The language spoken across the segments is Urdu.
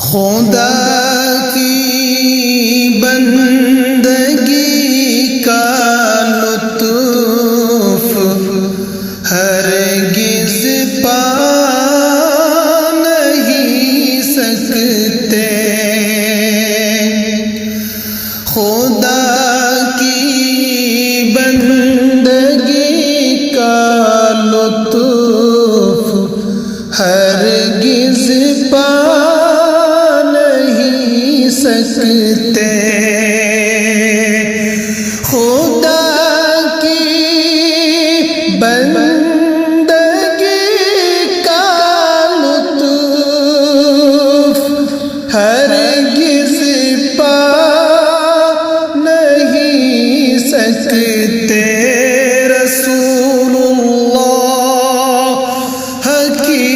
خدا کی بندگی کا لطف ہرگز پا نہیں سکتے. خدا کی بندگی کا لطف ہرگز پا نہیں سکتے. خدا کی بندگی کا لطف ہرگز پا نہیں سکتے. رسول اللہ کی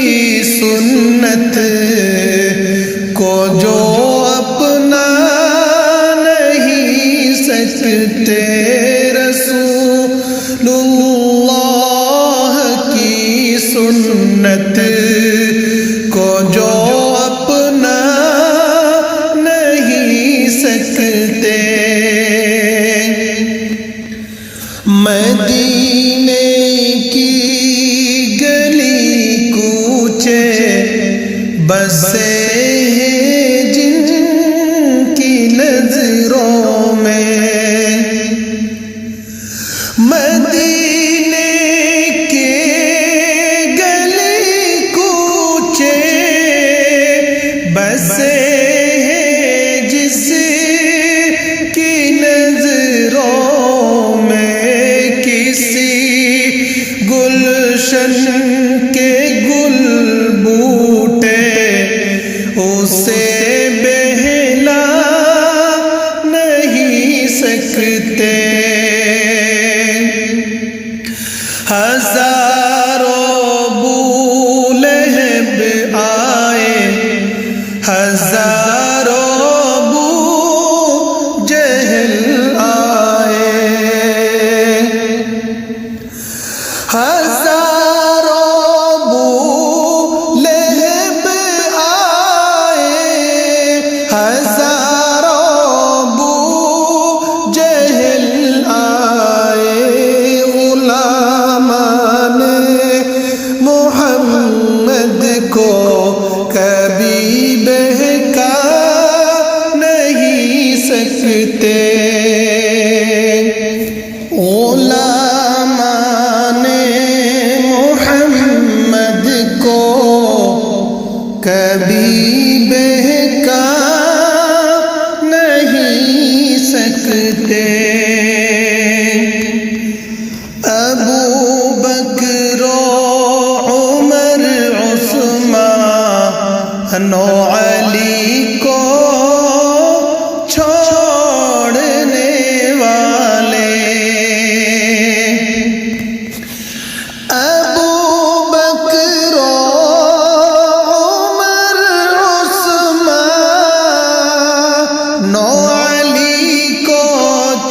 سنت کو جو اپنا نہیں سکتے. رسول اللہ کی سنت کو جو اپنا نہیں سکتے. مدینے کی گلی کوچے بسے ہیں جن کی نظروں میں. مدینے کے گلی کوچے بسے ہیں جس کی نظروں میں. کسی گلشن کے گل بوٹے اسے بہلا نہیں سکتے. ہزاروں بولہب آئے ہزاروں بو جہل آئے. ہزاروں بولہب آئے ہزاروں بو جہل آئے. غلامان محمد کو کبھی بہکا نہیں سکتے. غلامان محمد کو کبھی بہکا نہیں سکتے. ابو بکر و عمر عثمان و علی کو چھوڑنے والے. ابو بکر و عمر عثمان و علی کو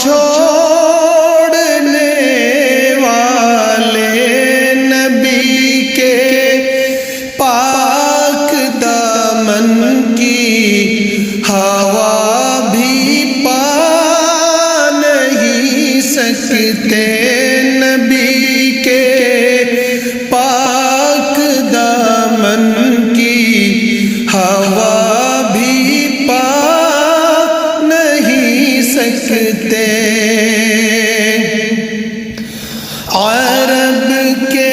چھوڑنے والے. نبی کے پاک دامن کی ہوا بھی پا نہیں سکتے. نبی کے پاک دامن کی ہوا بھی پا نہیں سکتے. عرب کے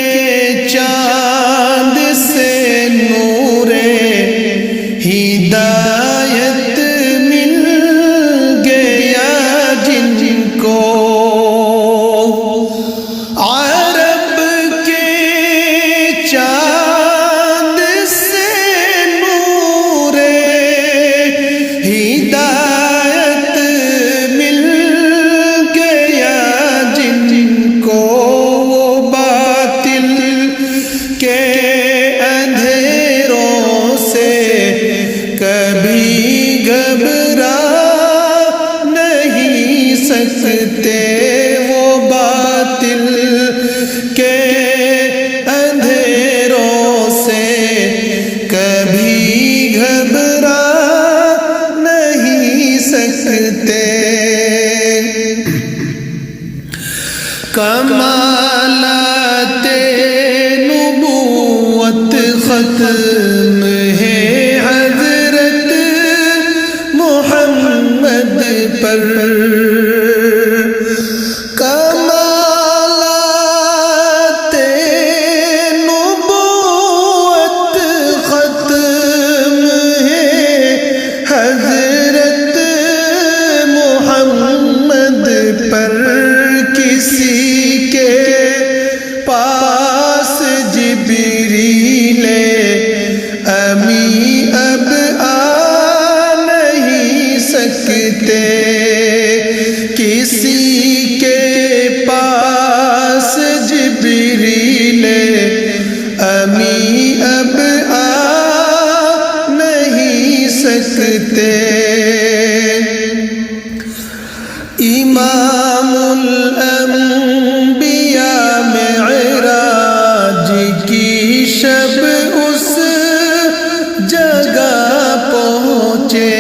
چاند سے نور ہدایت مل گیا جن کو. عرب کے چاند سے نور ہدایت مل گیا جن کو. وہ باطل کے اندھیروں سے کبھی گھبرا نہیں سکتے. وہ باطل کے اندھیروں ختم ہے حضرت محمد پر، کمالات نبوت ختم ہے حضرت محمد پر، کسی کے پاس جبریل امی اب آ نہیں سکتے، کسی کے پاس جبریل امی اب آ نہیں سکتے۔ امام الانبیاء معراج کی شب اس جگہ پہنچے،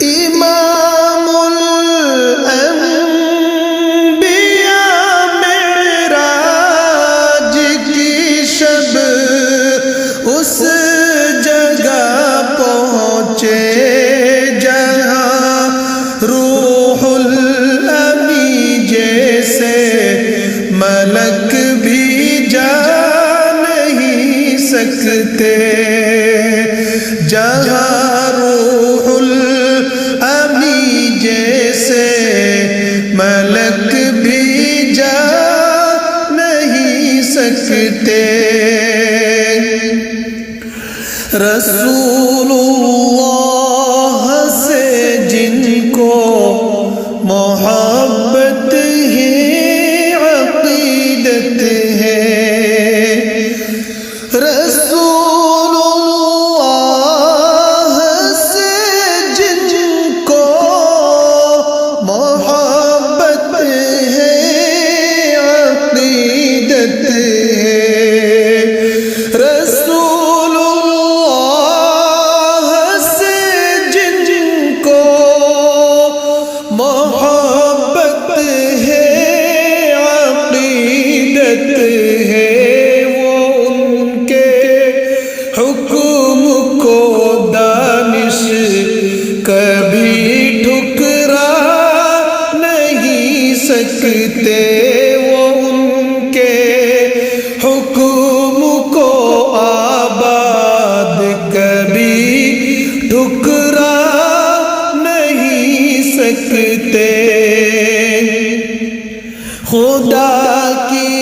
امام الانبیاء معراج کی شب اس جگہ پہنچے، روح الامی جیسے ملک بھی جا نہیں سکتے، جہاں روح الامی جیسے ملک بھی جا نہیں سکتے۔ رسول اللہ سے جن کو محبت ہے عقیدت ہے، رسول اللہ سے جن کو محبت ہے عقیدت ہے، رسول اللہ سے جن کو محبت ہے عقیدت ہے، وہ ان کے حکم کو دانش کبھی ٹھکرا نہیں سکتے، وہ ان کے حکم کو آباد کبھی ٹھکرا نہیں سکتے۔ خدا کی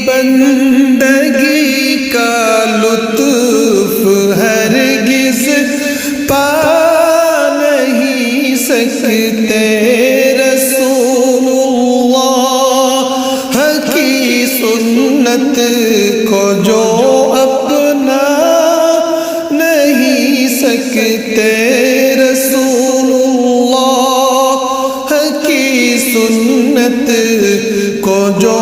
بندگی کا لطف ہرگز پا نہیں سکتے، رسول اللہ کی سنت کو جو اپنا نہیں سکتے، رسول اللہ کی سنت کو جو